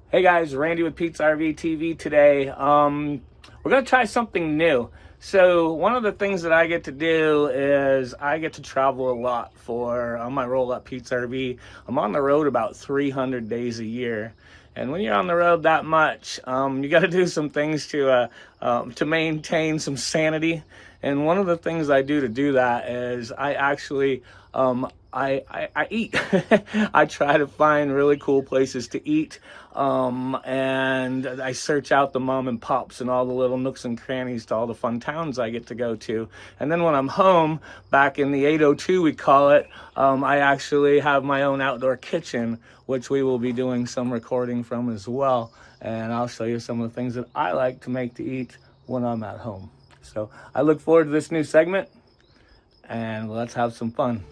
Hey guys, Randy with Pete's RV TV today. We're gonna try something new. So one of the things that I get to do is I get to travel a lot on my role at Pete's RV. I'm on the road about 300 days a year. And when you're on the road that much, you got to do some things to maintain some sanity. And one of the things I do that is I actually I eat. I try to find really cool places to eat, and I search out the mom and pops and all the little nooks and crannies to all the fun towns I get to go to. And then when I'm home, back in the 802 we call it, I actually have my own outdoor kitchen, which we will be doing some recording from as well. And I'll show you some of the things that I like to make to eat when I'm at home. So I look forward to this new segment, and let's have some fun.